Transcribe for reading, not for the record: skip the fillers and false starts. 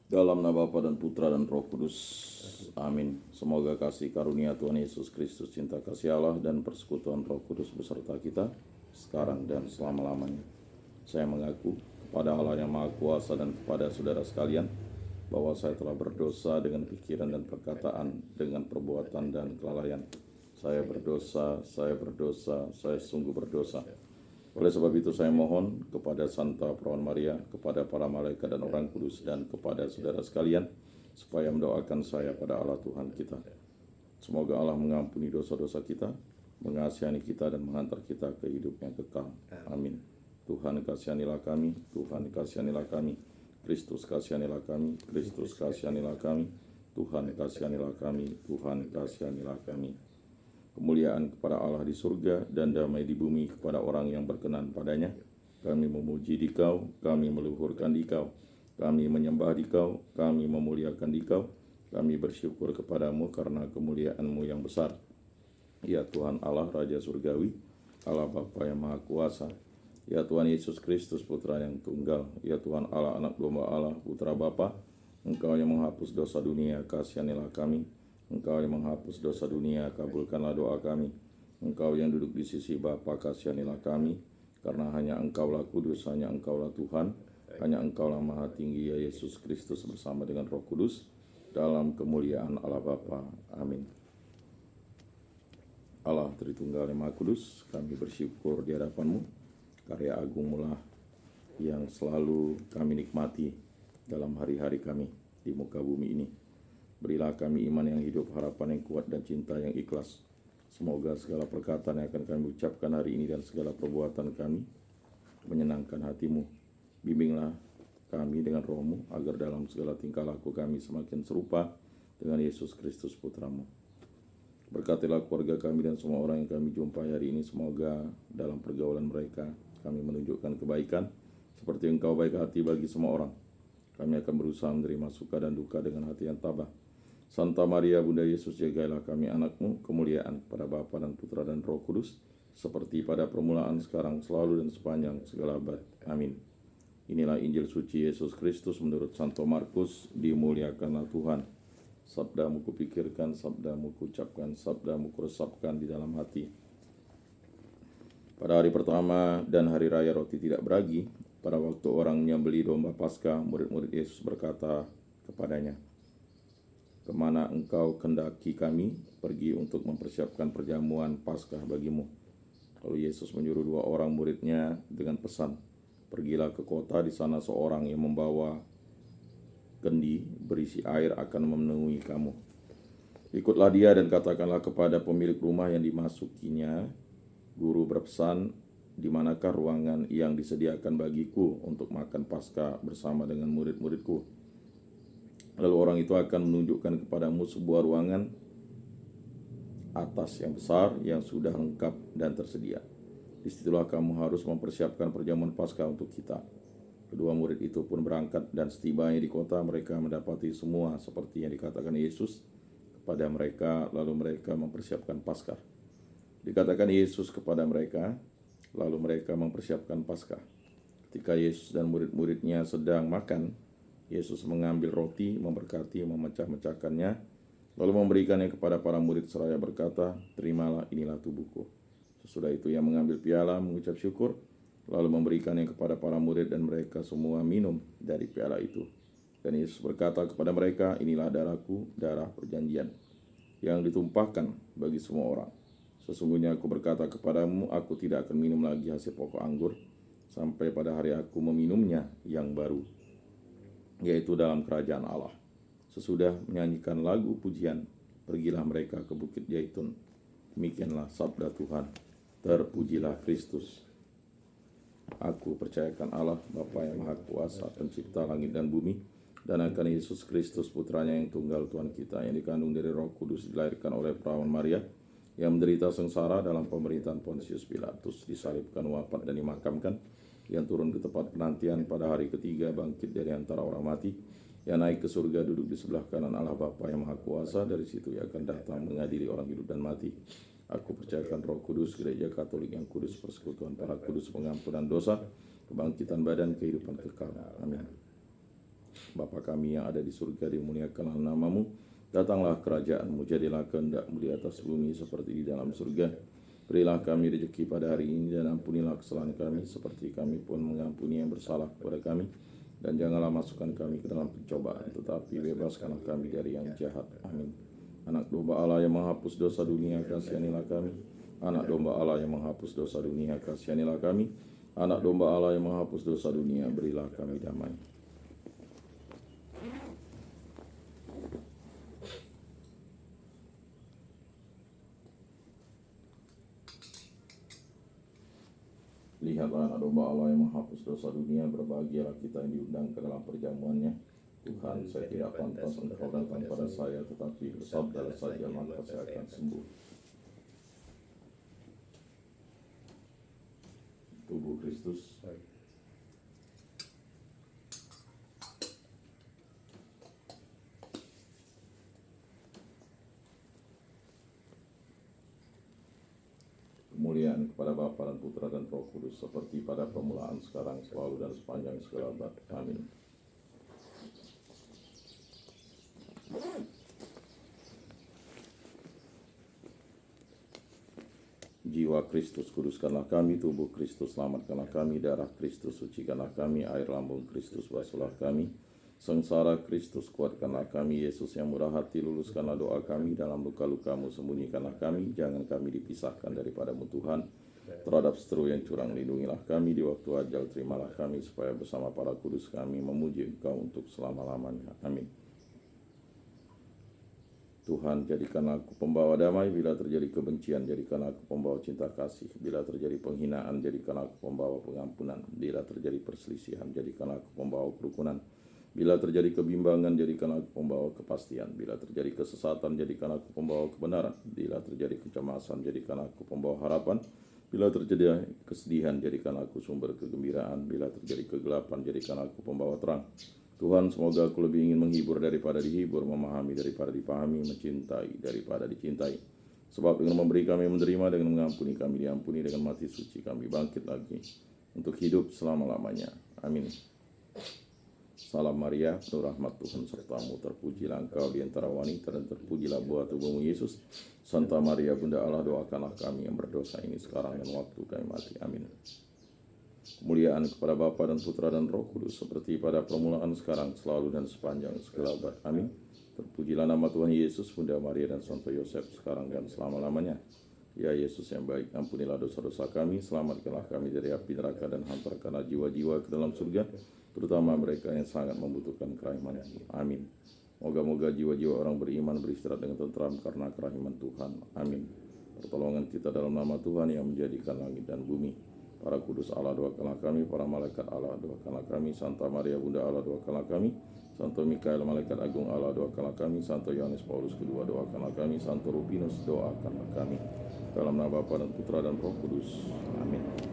Dalam nama Bapa dan Putra dan Roh Kudus. Amin. Semoga kasih karunia Tuhan Yesus Kristus, cinta kasih Allah, dan persekutuan Roh Kudus beserta kita sekarang dan selama-lamanya. Saya mengaku kepada Allah yang Maha Kuasa dan kepada saudara sekalian bahwa saya telah berdosa dengan pikiran dan perkataan, dengan perbuatan dan kelalaian. Saya berdosa, saya sungguh berdosa. Oleh sebab itu saya mohon kepada Santa Perawan Maria, kepada para malaikat dan orang kudus, dan kepada saudara sekalian, supaya mendoakan saya pada Allah Tuhan kita. Semoga Allah mengampuni dosa-dosa kita, mengasihani kita, dan menghantar kita ke hidup yang kekal. Amin. Tuhan kasihanilah kami, Tuhan kasihanilah kami, Kristus kasihanilah kami, Kristus kasihanilah kami, Tuhan kasihanilah kami, Tuhan kasihanilah kami. Kemuliaan kepada Allah di surga dan damai di bumi kepada orang yang berkenan padanya. Kami memuji Dikau, kami meluhurkan Dikau, kami menyembah Dikau, kami memuliakan Dikau, kami bersyukur kepadamu karena kemuliaan-Mu yang besar. Ya Tuhan Allah Raja Surgawi, Allah Bapa yang Maha Kuasa, ya Tuhan Yesus Kristus Putra yang tunggal, ya Tuhan Allah Anak Domba Allah, Putra Bapa, Engkau yang menghapus dosa dunia, kasihanilah kami. Engkau yang menghapus dosa dunia, kabulkanlah doa kami. Engkau yang duduk di sisi Bapa, kasihanilah kami. Karena hanya Engkaulah kudus, hanya Engkaulah Tuhan, hanya Engkaulah Maha Tinggi, ya Yesus Kristus bersama dengan Roh Kudus, dalam kemuliaan Allah Bapa. Amin. Allah Tritunggal yang Maha Kudus, kami bersyukur di hadapan-Mu. Karya agung-Mu lah yang selalu kami nikmati dalam hari-hari kami di muka bumi ini. Berilah kami iman yang hidup, harapan yang kuat, dan cinta yang ikhlas. Semoga segala perkataan yang akan kami ucapkan hari ini dan segala perbuatan kami menyenangkan hati-Mu. Bimbinglah kami dengan Roh-Mu, agar dalam segala tingkah laku kami semakin serupa dengan Yesus Kristus Putra-Mu. Berkatilah keluarga kami dan semua orang yang kami jumpai hari ini. Semoga dalam pergaulan mereka kami menunjukkan kebaikan, seperti Engkau baik hati bagi semua orang. Kami akan berusaha menerima suka dan duka dengan hati yang tabah. Santa Maria Bunda Yesus, jagailah kami anak-Mu, kemuliaan pada Bapa dan Putra dan Roh Kudus, seperti pada permulaan, sekarang, selalu, dan sepanjang segala abad. Amin. Inilah Injil suci Yesus Kristus menurut Santo Markus. Dimuliakanlah Tuhan. Sabda-Mu kupikirkan, sabda-Mu kuucapkan, sabda-Mu kuresapkan di dalam hati. Pada hari pertama dan hari raya roti tidak beragi, pada waktu orang menyembelih domba Paskah, murid-murid Yesus berkata kepadanya, "Kemana engkau kendaki kami pergi untuk mempersiapkan perjamuan Paskah bagimu?" Lalu Yesus menyuruh 2 orang muridnya dengan pesan, "Pergilah ke kota, di sana seorang yang membawa kendi berisi air akan memenuhi kamu. Ikutlah dia dan katakanlah kepada pemilik rumah yang dimasukinya, Guru berpesan, di manakah ruangan yang disediakan bagiku untuk makan Paskah bersama dengan murid-muridku? Lalu orang itu akan menunjukkan kepadamu sebuah ruangan atas yang besar yang sudah lengkap dan tersedia. Disitulah kamu harus mempersiapkan perjamuan Paskah untuk kita." Kedua murid itu pun berangkat, dan setibanya di kota mereka mendapati semua seperti yang dikatakan Yesus kepada mereka. Lalu mereka mempersiapkan Paskah. Dikatakan Yesus kepada mereka, lalu mereka mempersiapkan Paskah. Ketika Yesus dan murid-muridnya sedang makan, Yesus mengambil roti, memberkati, memecah-mecahkannya, lalu memberikannya kepada para murid seraya berkata, "Terimalah, inilah tubuhku." Sesudah itu ia mengambil piala, mengucap syukur, lalu memberikannya kepada para murid, dan mereka semua minum dari piala itu. Dan Yesus berkata kepada mereka, "Inilah darahku, darah perjanjian, yang ditumpahkan bagi semua orang. Sesungguhnya aku berkata kepadamu, aku tidak akan minum lagi hasil pokok anggur, sampai pada hari aku meminumnya yang baru, yaitu dalam kerajaan Allah." Sesudah menyanyikan lagu pujian, pergilah mereka ke Bukit Zaitun. Demikianlah sabda Tuhan. Terpujilah Kristus. Aku percayakan Allah, Bapa yang Maha Kuasa, pencipta langit dan bumi, dan akan Yesus Kristus, Putranya yang tunggal Tuhan kita, yang dikandung dari Roh Kudus, dilahirkan oleh Perawan Maria, yang menderita sengsara dalam pemerintahan Pontius Pilatus, disalibkan, wafat, dan dimakamkan, yang turun ke tempat penantian, pada hari ketiga bangkit dari antara orang mati, yang naik ke surga, duduk di sebelah kanan Allah Bapa yang Maha Kuasa. Dari situ ia akan datang mengadili orang hidup dan mati. Aku percayakan Roh Kudus, Gereja Katolik yang kudus, persekutuan para kudus, pengampunan dosa, kebangkitan badan, kehidupan kekal. Amin. Bapa kami yang ada di surga, dimuliakanlah namamu. Datanglah kerajaanmu, jadilah kehendak-mu di atas bumi seperti di dalam surga. Berilah kami rezeki pada hari ini, dan ampunilah kesalahan kami seperti kami pun mengampuni yang bersalah kepada kami. Dan janganlah masukkan kami ke dalam pencobaan, tetapi bebaskanlah kami dari yang jahat. Amin. Anak domba Allah yang menghapus dosa dunia, kasihanilah kami. Anak domba Allah yang menghapus dosa dunia, kasihanilah kami. Anak domba Allah yang menghapus dosa dunia, berilah kami damai. Lihatlah anak domba Allah yang menghapus dosa dunia, berbahagialah kita yang diundang ke dalam perjamuannya. Tuhan, saya tidak pantas Engkau datang pada saya, tetapi bersabdalah saja maka saya akan sembuh. Tubuh Kristus. Kemuliaan kepada Bapa dan Putra dan Roh Kudus, seperti pada permulaan, sekarang, selalu, dan sepanjang segala abad. Amin. Jiwa Kristus, kuduskanlah kami. Tubuh Kristus, selamatkanlah kami. Darah Kristus, sucikanlah kami. Air lambung Kristus, basuhlah kami. Sengsara Kristus, kuatkanlah kami. Yesus yang murah hati, luluskanlah doa kami. Dalam luka-lukamu, sembunyikanlah kami. Jangan kami dipisahkan daripadamu Tuhan. Terhadap seteru yang curang, lindungilah kami. Di waktu ajal, terimalah kami, supaya bersama para kudus kami memuji Engkau untuk selama-lamanya. Amin. Tuhan, jadikanlah aku pembawa damai. Bila terjadi kebencian, jadikanlah aku pembawa cinta kasih. Bila terjadi penghinaan, jadikanlah aku pembawa pengampunan. Bila terjadi perselisihan, jadikanlah aku pembawa kerukunan. Bila terjadi kebimbangan, jadikanlah aku pembawa kepastian. Bila terjadi kesesatan, jadikanlah aku pembawa kebenaran. Bila terjadi kecemasan, jadikanlah aku pembawa harapan. Bila terjadi kesedihan, jadikanlah aku sumber kegembiraan. Bila terjadi kegelapan, jadikanlah aku pembawa terang. Tuhan, semoga aku lebih ingin menghibur daripada dihibur, memahami daripada dipahami, mencintai daripada dicintai. Sebab dengan memberi kami menerima, dengan mengampuni kami diampuni, dengan mati suci kami bangkit lagi untuk hidup selama-lamanya. Amin. Salam Maria, penuh rahmat Tuhan sertamu, terpujilah engkau di antara wanita, dan terpujilah buah tubuhmu Yesus. Santa Maria, Bunda Allah, doakanlah kami yang berdosa ini sekarang dan waktu kami mati. Amin. Kemuliaan kepada Bapa dan Putra dan Roh Kudus, seperti pada permulaan, sekarang, selalu, dan sepanjang segala abad. Amin. Terpujilah nama Tuhan Yesus, Bunda Maria, dan Santo Yosef, sekarang dan selama-lamanya. Ya Yesus yang baik, ampunilah dosa-dosa kami, selamatkanlah kami dari api neraka, dan hantarkanlah jiwa-jiwa ke dalam surga, terutama mereka yang sangat membutuhkan kerahiman-Mu. Amin. Moga-moga jiwa-jiwa orang beriman beristirahat dengan tentram karena kerahiman Tuhan. Amin. Pertolongan kita dalam nama Tuhan yang menjadikan langit dan bumi. Para kudus Allah, doakanlah kami. Para malaikat Allah, doakanlah kami. Santa Maria, Bunda Allah, doakanlah kami. Santo Mikael, malaikat agung Allah, doakanlah kami. Santo Yohanes Paulus II, doakanlah kami. Santo Rupinus, doakanlah kami. Dalam nama Bapa dan Putra dan Roh Kudus. Amin.